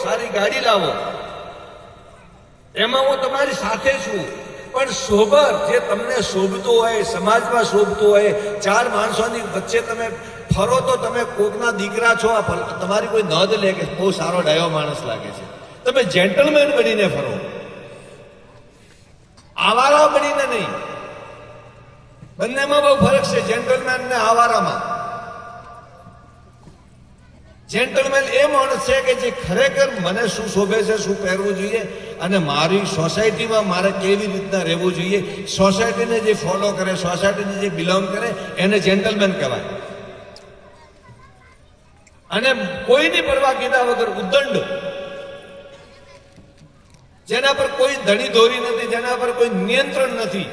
સારી ગાડી લાવો, એમાં હું તમારી સાથે છું. પણ સોબર જે તમને શોભતું હોય, સમાજમાં શોભતું હોય, ચાર માણસોની વચ્ચે તમે ફરો તો તમે કોકના દીકરા છો, તમારી કોઈ નોંધ લે કે બહુ સારો ડાયો માણસ લાગે છે. તમે જેન્ટલમેન બનીને ફરો, આવારા બનીને નહીં. બંનેમાં બહુ ફરક છે, જેન્ટલમેન ને આવારામાં. જેન્ટલમેન એ માણસ છે કે જે ખરેખર મને શું શોભે છે, શું પહેરવું જોઈએ, અને મારી સોસાયટીમાં મારે કેવી રીતના રહેવું જોઈએ, સોસાયટીને જે ફોલો કરે, સોસાયટીને જે બિલોંગ કરે, એને જેન્ટલમેન કહેવાય. અને કોઈની પરવા કીધા વગર ઉદ્દંડ, જેના પર કોઈ ધણી દોરી નથી, જેના પર કોઈ નિયંત્રણ નથી,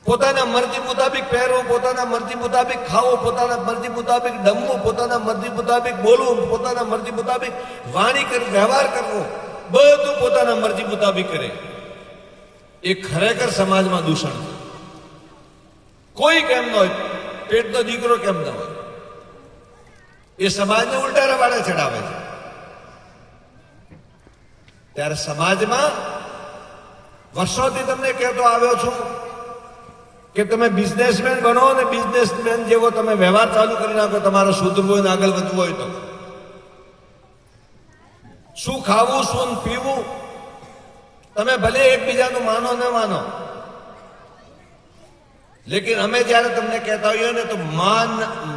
પોતાના મરજી મુતાબિક પહેરવું, પોતાના મરજી મુતાબિક ખાવું, પોતાના મરજી મુતાબિક ડમવું, પોતાના મરજી મુતાબિક બોલવું, પોતાના મરજી મુતાબિક વાણી કરી વ્યવહાર કરવો, બધું પોતાના મરજી મુતાબિક કરે. એ ખરેખર સમાજમાં દૂષણ છે. કોઈ કેમ ન હોય, પેટનો દીકરો કેમ ન હોય, એ સમાજને ઉલટા રવાડે ચડાવે છે. ત્યારે સમાજમાં વર્ષોથી તમને કહેતો આવ્યો છું કે તમે બિઝનેસમેન બનો, અને બિઝનેસમેન જેવો તમે વ્યવહાર ચાલુ કરી નાખો. તમારે સુધરવું હોય ને આગળ વધવું હોય તો શું ખાવું, શું પીવું, તમે ભલે એકબીજાનું માનો ન માનો, લેકિન અમે જયારે તમને કહેતા હોઈએ ને તો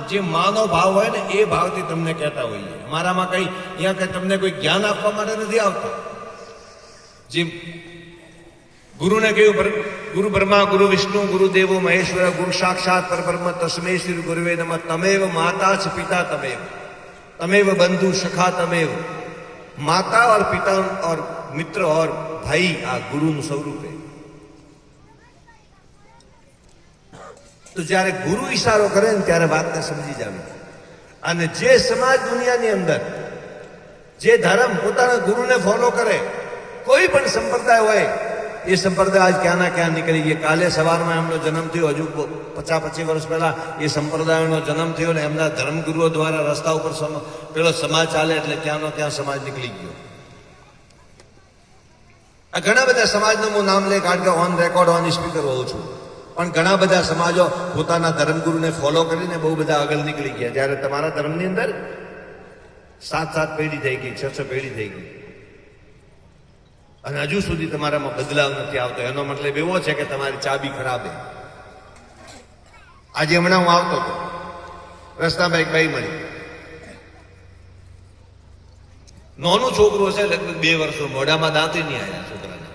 જે માનો ભાવ હોય ને એ ભાવથી તમને કહેતા હોઈએ. અમારામાં કઈ અહીંયા કઈ તમને કોઈ જ્ઞાન આપવા માટે નથી આવતું. જે ગુરુને કહ્યું, ગુરુ બ્રહ્મા ગુરુ વિષ્ણુ ગુરુ દેવો મહેશ્વર ગુરુ સાક્ષાત પરબ્રહ્મ તસ્મૈ શ્રી ગુરુવે નમઃ. તમેવ માતા ચ પિતા તમેવ, तमेव बंधु सखा तमेव. माता और पिता और मित्र और भाई आ गुरु નું સ્વરૂપ છે. તો જ્યારે ગુરુ ઈશારો કરે ને ત્યારે વાતને સમજી જાવી. અને જે સમાજ દુનિયાની અંદર જે ધર્મ પોતાના ગુરુને ફોલો કરે, કોઈ પણ સંપ્રદાય હોય, એ સંપ્રદાય આજ ક્યાં ના ક્યાં નીકળી ગઈ. કાલે સવારમાં એમનો જન્મ થયો, હજુ 50-25 વર્ષ પહેલા એ સંપ્રદાયનો જન્મ થયો ને એમના ધર્મગુરુઓ દ્વારા રસ્તા ઉપર પેલો સમાજ ચાલે એટલે ક્યાંનો ક્યાં સમાજ નીકળી ગયો. આ ઘણા બધા સમાજનું હું નામ લે, કારણ કે ઓન રેકોર્ડ ઓન સ્પીકર હોઉં છું, પણ ઘણા બધા સમાજો પોતાના ધર્મગુરુને ફોલો કરીને બહુ બધા આગળ નીકળી ગયા. જ્યારે તમારા ધર્મની અંદર 7 પેઢી થઈ ગઈ, 6 પેઢી થઈ ગઈ, અને હજુ સુધી તમારામાં બદલાવ નથી આવતો. એનો મતલબ એવો છે કે તમારી ચાબી ખરાબ છે. આજે હમણાં હું આવતો હતો, રસ્તામાં એક ભાઈ મળી, નાનું છોકરું હશે, લગભગ 2 વર્ષનું, મોઢામાં દાંતે નહીં આવ્યા છોકરાને,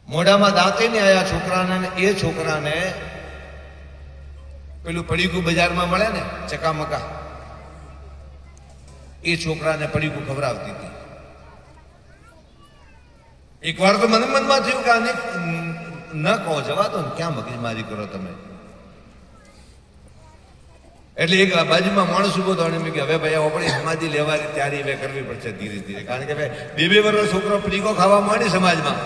મોઢામાં દાંતે નહીં આવ્યા છોકરાને. એ છોકરાને પેલું પડીકું બજારમાં મળે ને ચકામકા, એ છોકરાને પડીકું ખવડાવતી હતી. એક વાર તો મને મનમાં થયું કે આને ન કહો, જવા દો ને, ક્યાં મગજમારી કરો તમે. એટલે એક બાજુમાં માણસ ઉભો હતો, કે હવે ભાઈ આપણે સમાધિ લેવાની તૈયારી હવે કરવી પડશે ધીરે ધીરે, કારણ કે ભાઈ 2 વર્ષ છોકરો પડીકો ખાવા માંડી સમાજમાં.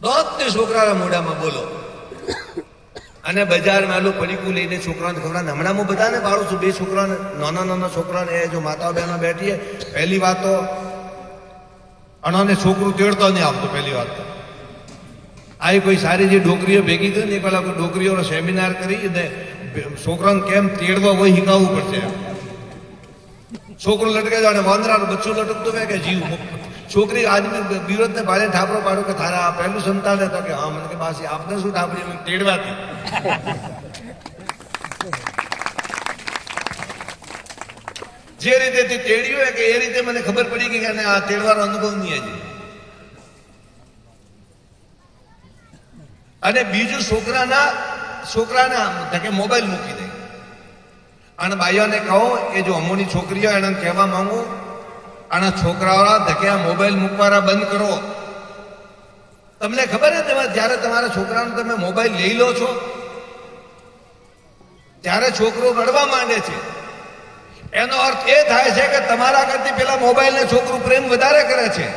દોતને છોકરાના મોઢામાં બોલો, અને બજારમાં આલું પડીકું લઈને છોકરાને ખવડાવે. હમણાં હું બધાને પાડું છું, 2 છોકરાને, નાના છોકરાને, એ જો માતા બહેનો બેઠીએ, પહેલી વાત તો અણોને છોકરું તેડતો નહીં આવતું. પહેલી વાત તો આ કોઈ સારી જે ડોકરીઓ ભેગી થઈ ને, પેલા કોઈ ડોકરીઓનો સેમિનાર કરી ને છોકરાને કેમ તેડવા હોય શીખવવું પડશે. છોકરું લટકે જાણે વાંદરાનું બચ્ચું લટકતું હોય કે જીવ. છોકરી આદમી વિરોધને ભાડે ઠાપરો પાડો કે તારા આ પહેલું સંતાન હતો કે હા, મને કે બાસી આપને શું ઠાપરી તેડવાથી. જે રીતે તે તેડ્યું હોય કે એ રીતે મને ખબર પડી કે આ તેડવાનો અનુભવ નહીં હજી. અને બીજું છોકરાના ધકે મોબાઈલ મૂકી દે. અને ભાઈઓને કહો, એ જો અમોની છોકરીઓ એને કહેવા માંગુ, આના છોકરાઓના ધકે આ મોબાઈલ મૂકવાના બંધ કરો. તમને ખબર છે જ્યારે તમારા છોકરાનો તમે મોબાઈલ લઈ લો છો ત્યારે છોકરો રડવા માંડે છે. એનો અર્થ એ થાય છે કે તમારા કરતી પેલા મોબાઈલને છોકરું પ્રેમ વધારે કરે છે.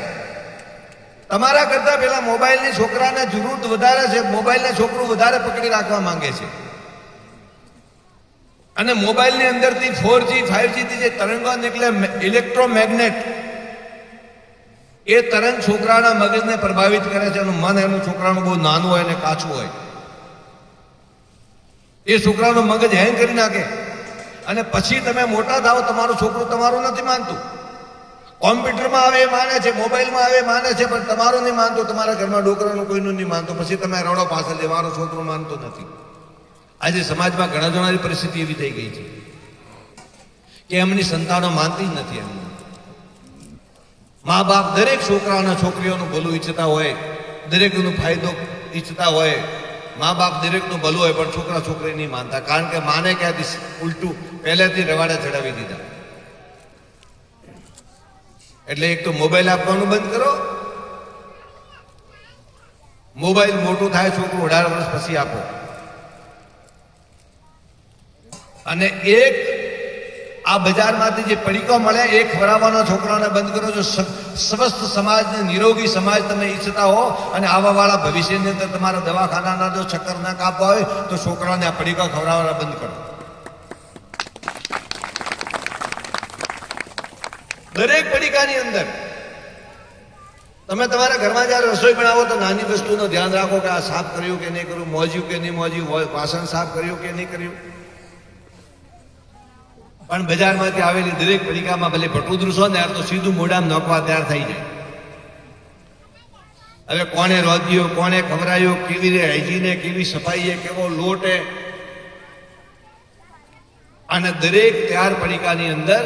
તમારા કરતા પેલા મોબાઈલની છોકરાને જરૂર વધારે છે, મોબાઈલને છોકરું વધારે પકડી રાખવા માંગે છે. અને મોબાઈલની અંદરથી 4G 5G થી જે તરંગો નીકળે ઇલેક્ટ્રોમેગ્નેટ, એ તરંગ છોકરાના મગજને પ્રભાવિત કરે છે. એનું મન એનું છોકરાનું બહુ નાનું હોય અને કાચું હોય. એ છોકરાનું મગજ હેંગ કરી નાખે અને પછી તમે મોટા થાવ, તમારું છોકરું તમારું નથી માનતું. કોમ્પ્યુટરમાં આવે એ માને છે, મોબાઈલમાં આવે એ માને છે, પણ તમારું નહીં માનતું. તમારા ઘરમાં ડોકરાનું કોઈનું નહીં માનતું. પછી તમે રડો પાછળ, મારું છોકરું માનતું નથી. આજે સમાજમાં ઘણા જણાની પરિસ્થિતિ એવી થઈ ગઈ છે કે એમની સંતાનો માનતી જ નથી. એમને મા બાપ દરેક છોકરાના છોકરીઓનું ભલું ઈચ્છતા હોય, દરેકનો ફાયદો ઈચ્છતા હોય, મા બાપ દરેકનું ભલું હોય, પણ છોકરા છોકરી નહીં માનતા. કારણ કે માને ક્યાંથી ઉલટું પહેલેથી રવાડે ચડાવી દીધા. એટલે એક તો મોબાઈલ આપવાનું બંધ કરો. મોબાઈલ મોટું થાય, છોકરું 18 વર્ષ પછી આપો. અને એક આ બજારમાંથી જે પડીકો મળે એ ખવડાવવાના છોકરાઓને બંધ કરો. જો સ્વસ્થ સમાજને, નિરોગી સમાજ તમે ઈચ્છતા હો અને આવાવાળા ભવિષ્યની અંદર તમારા દવાખાનાના જો ચક્કર ના કાપવા હોય તો છોકરાઓને આ પડીકા ખવડાવવાના બંધ કરો. દરેક પડીકાની અંદર તમે તમારા ઘરમાં જ્યારે રસોઈ બનાવો તો નાની વસ્તુનું ધ્યાન રાખો કે આ સાફ કર્યું કે નહીં કર્યું, મોજ્યું કે નહીં મોજ્યું, વાસણ સાફ કર્યું કે નહીં કર્યું. પણ બજારમાંથી આવેલી દરેક પડીકામાં ભલે ભટુદરું છો ને યાર, તો સીધું મોઢામાં નોખવા તૈયાર થઈ જાય. હવે કોને રોધ્યો, કોને ખવડાયો, કેવી રીતે હાઈજીને, કેવી સફાઈએ, કેવો લોટ. અને દરેક તૈયાર પડીકાની અંદર